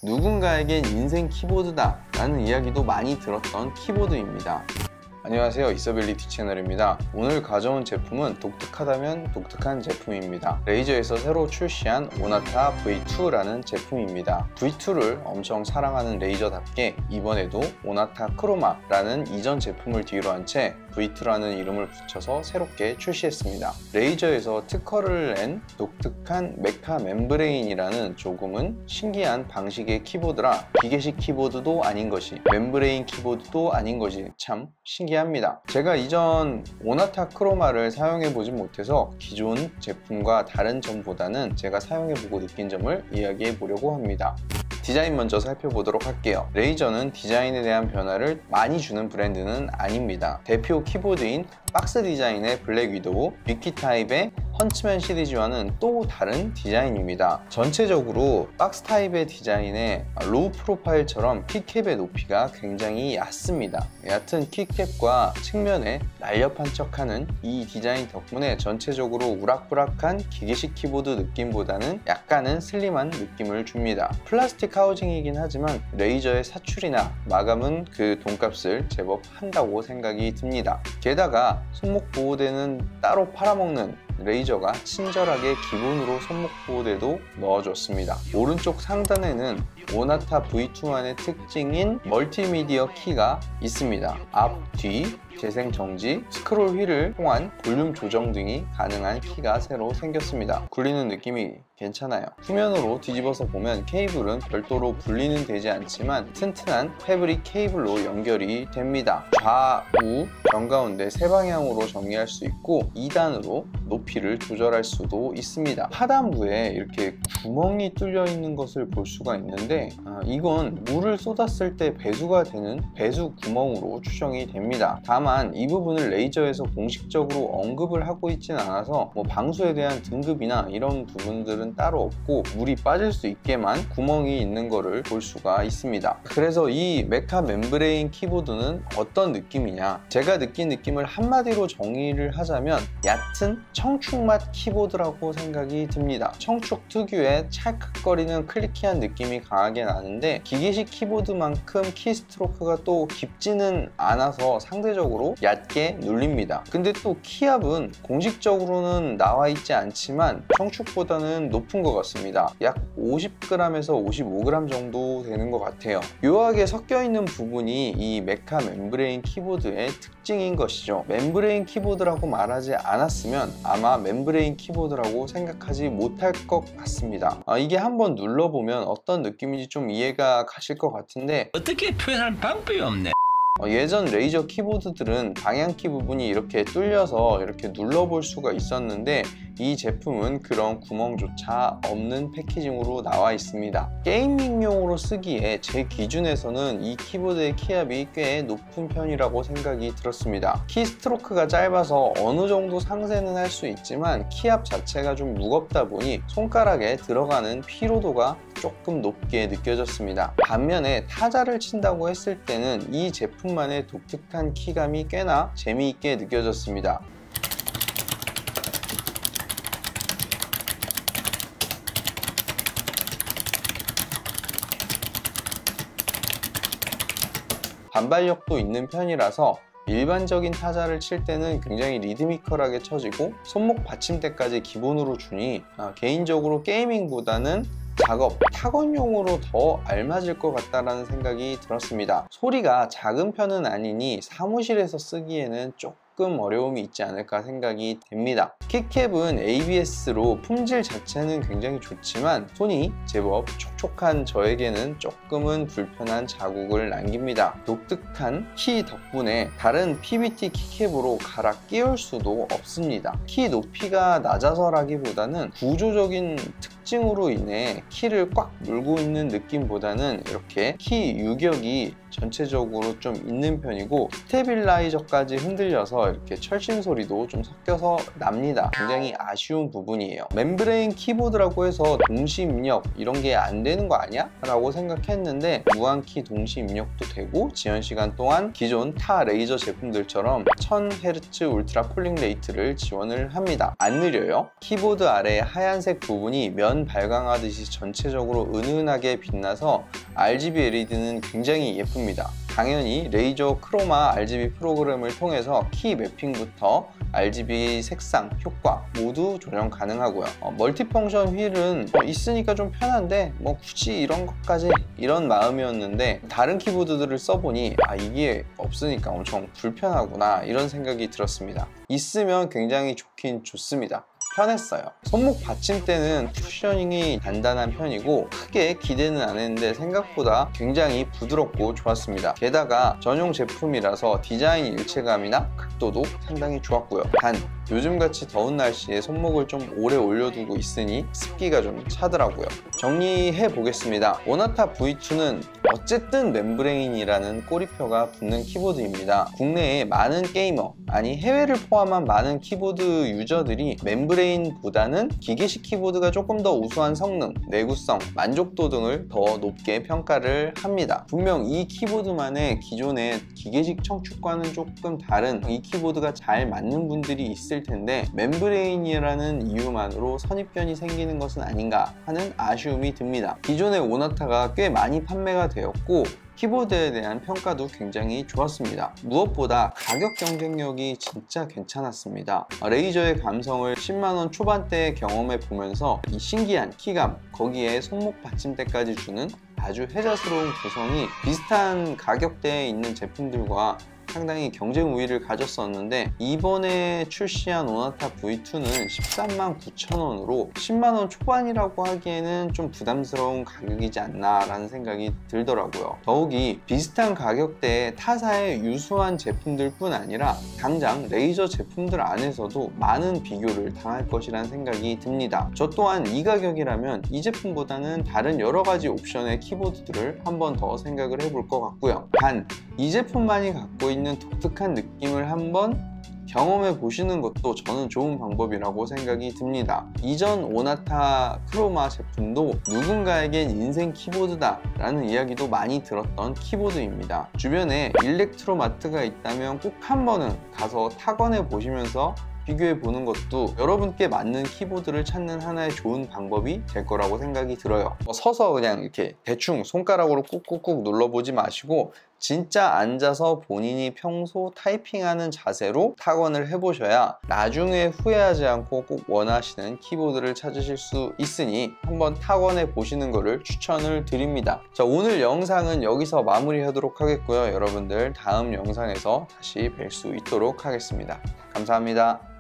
누군가에겐 인생 키보드다 라는 이야기도 많이 들었던 키보드입니다. 안녕하세요, 이서빌리티 채널입니다. 오늘 가져온 제품은 독특하다면 독특한 제품입니다. 레이저에서 새로 출시한 오나타 V2라는 제품입니다. V2를 엄청 사랑하는 레이저답게 이번에도 오나타 크로마라는 이전 제품을 뒤로 한 채 V2라는 이름을 붙여서 새롭게 출시했습니다. 레이저에서 특허를 낸 독특한 메카 멤브레인이라는 조금은 신기한 방식의 키보드라 기계식 키보드도 아닌 것이 멤브레인 키보드도 아닌 것이 참 신기합니다. 제가 이전 오나타 크로마를 사용해보지 못해서 기존 제품과 다른 점보다는 제가 사용해보고 느낀 점을 이야기해 보려고 합니다. 디자인 먼저 살펴보도록 할게요. 레이저는 디자인에 대한 변화를 많이 주는 브랜드는 아닙니다. 대표 키보드인 박스 디자인의 블랙 위도우, 빅키 타입의 헌츠맨 시리즈와는 또 다른 디자인입니다. 전체적으로 박스 타입의 디자인의 로우 프로파일처럼 키캡의 높이가 굉장히 얕습니다. 얕은 키캡과 측면에 날렵한척하는 이 디자인 덕분에 전체적으로 우락부락한 기계식 키보드 느낌보다는 약간은 슬림한 느낌을 줍니다. 플라스틱 하우징이긴 하지만 레이저의 사출이나 마감은 그 돈값을 제법 한다고 생각이 듭니다. 게다가 손목 보호대는 따로 팔아먹는 레이저가 친절하게 기본으로 손목 보호대도 넣어줬습니다. 오른쪽 상단에는 오나타 V2만의 특징인 멀티미디어 키가 있습니다. 앞, 뒤, 재생 정지, 스크롤 휠을 통한 볼륨 조정 등이 가능한 키가 새로 생겼습니다. 굴리는 느낌이 괜찮아요. 후면으로 뒤집어서 보면 케이블은 별도로 분리는 되지 않지만 튼튼한 패브릭 케이블로 연결이 됩니다. 좌우, 정가운데 세 방향으로 정리할 수 있고 2단으로 높이를 조절할 수도 있습니다. 하단부에 이렇게 구멍이 뚫려 있는 것을 볼 수가 있는데 이건 물을 쏟았을 때 배수가 되는 배수 구멍으로 추정이 됩니다. 다만 이 부분을 레이저에서 공식적으로 언급을 하고 있진 않아서 방수에 대한 등급이나 이런 부분들은 따로 없고 물이 빠질 수 있게만 구멍이 있는 거를 볼 수가 있습니다. 그래서 이 메카 멤브레인 키보드는 어떤 느낌이냐, 제가 느낀 느낌을 한마디로 정의를 하자면 얕은 청축맛 키보드라고 생각이 듭니다. 청축 특유의 찰칵거리는 클리키한 느낌이 강하게 나는데 기계식 키보드만큼 키스트로크가 또 깊지는 않아서 상대적으로 얕게 눌립니다. 근데 또 키압은 공식적으로는 나와 있지 않지만 청축보다는 높은 것 같습니다. 약 50g에서 55g 정도 되는 것 같아요. 묘하게 섞여 있는 부분이 이 메카 멤브레인 키보드의 특징인 것이죠. 멤브레인 키보드라고 말하지 않았으면 아마 멤브레인 키보드라고 생각하지 못할 것 같습니다. 이게 한번 눌러보면 어떤 느낌인지 좀 이해가 가실 것 같은데 어떻게 표현할 방법이 없네. 예전 레이저 키보드들은 방향키 부분이 이렇게 뚫려서 이렇게 눌러볼 수가 있었는데 이 제품은 그런 구멍조차 없는 패키징으로 나와 있습니다. 게이밍용으로 쓰기에 제 기준에서는 이 키보드의 키압이 꽤 높은 편이라고 생각이 들었습니다. 키스트로크가 짧아서 어느 정도 상쇄는 할 수 있지만 키압 자체가 좀 무겁다 보니 손가락에 들어가는 피로도가 조금 높게 느껴졌습니다. 반면에 타자를 친다고 했을 때는 이 제품만의 독특한 키감이 꽤나 재미있게 느껴졌습니다. 반발력도 있는 편이라서 일반적인 타자를 칠 때는 굉장히 리드미컬하게 쳐지고 손목 받침대까지 기본으로 주니 개인적으로 게이밍보다는 작업, 타건용으로 더 알맞을 것 같다는 생각이 들었습니다. 소리가 작은 편은 아니니 사무실에서 쓰기에는 조금 어려움이 있지 않을까 생각이 됩니다. 키캡은 ABS로 품질 자체는 굉장히 좋지만 손이 제법 촉촉한 저에게는 조금은 불편한 자국을 남깁니다. 독특한 키 덕분에 다른 PBT 키캡으로 갈아 끼울 수도 없습니다. 키 높이가 낮아서라기보다는 구조적인 특징으로 인해 키를 꽉 물고 있는 느낌보다는 이렇게 키 유격이 전체적으로 좀 있는 편이고 스테빌라이저까지 흔들려서 이렇게 철심 소리도 좀 섞여서 납니다. 굉장히 아쉬운 부분이에요. 멤브레인 키보드라고 해서 동시 입력 이런 게 안 되는 거 아니야? 라고 생각했는데 무한키 동시 입력도 되고 지연시간 또한 기존 타 레이저 제품들처럼 1000Hz 울트라 폴링 레이트를 지원을 합니다. 안 느려요. 키보드 아래 하얀색 부분이 면 발광하듯이 전체적으로 은은하게 빛나서 RGB LED는 굉장히 예쁩니다. 당연히 레이저 크로마 RGB 프로그램을 통해서 키 매핑부터 RGB 색상, 효과 모두 조정 가능하고요. 멀티펑션 휠은 있으니까 좀 편한데 굳이 이런 것까지 이런 마음이었는데 다른 키보드들을 써보니 이게 없으니까 엄청 불편하구나 이런 생각이 들었습니다. 있으면 굉장히 좋긴 좋습니다. 편했어요. 손목 받침대는 쿠셔닝이 단단한 편이고 크게 기대는 안 했는데 생각보다 굉장히 부드럽고 좋았습니다. 게다가 전용 제품이라서 디자인 일체감이나 각도도 상당히 좋았고요. 단 요즘같이 더운 날씨에 손목을 좀 오래 올려두고 있으니 습기가 좀 차더라고요. 정리해 보겠습니다. 오나타 V2는 어쨌든 멤브레인이라는 꼬리표가 붙는 키보드입니다. 국내에 많은 게이머, 아니 해외를 포함한 많은 키보드 유저들이 멤브레인보다는 기계식 키보드가 조금 더 우수한 성능, 내구성, 만족도 등을 더 높게 평가를 합니다. 분명 이 키보드만의 기존의 기계식 청축과는 조금 다른 이 키보드가 잘 맞는 분들이 있을 텐데 멤브레인이라는 이유만으로 선입견이 생기는 것은 아닌가 하는 아쉬움이 듭니다. 기존의 오나타가 꽤 많이 판매가 되었고 키보드에 대한 평가도 굉장히 좋았습니다. 무엇보다 가격 경쟁력이 진짜 괜찮았습니다. 레이저의 감성을 10만원 초반대에 경험해 보면서 이 신기한 키감, 거기에 손목 받침대까지 주는 아주 혜자스러운 구성이 비슷한 가격대에 있는 제품들과 상당히 경쟁 우위를 가졌었는데 이번에 출시한 오나타 V2는 13만 9천원으로 10만원 초반이라고 하기에는 좀 부담스러운 가격이지 않나 라는 생각이 들더라고요. 더욱이 비슷한 가격대에 타사의 유수한 제품들 뿐 아니라 당장 레이저 제품들 안에서도 많은 비교를 당할 것이라는 생각이 듭니다. 저 또한 이 가격이라면 이 제품보다는 다른 여러 가지 옵션의 키보드들을 한 번 더 생각을 해볼 것 같고요. 단 이 제품만이 갖고 있는 독특한 느낌을 한번 경험해 보시는 것도 저는 좋은 방법이라고 생각이 듭니다. 이전 오나타 크로마 제품도 누군가에겐 인생 키보드다 라는 이야기도 많이 들었던 키보드입니다. 주변에 일렉트로마트가 있다면 꼭 한 번은 가서 타건해 보시면서 비교해 보는 것도 여러분께 맞는 키보드를 찾는 하나의 좋은 방법이 될 거라고 생각이 들어요. 서서 그냥 이렇게 대충 손가락으로 꾹꾹꾹 눌러보지 마시고 진짜 앉아서 본인이 평소 타이핑하는 자세로 타건을 해보셔야 나중에 후회하지 않고 꼭 원하시는 키보드를 찾으실 수 있으니 한번 타건해 보시는 것을 추천을 드립니다. 자, 오늘 영상은 여기서 마무리하도록 하겠고요. 여러분들 다음 영상에서 다시 뵐 수 있도록 하겠습니다. 감사합니다.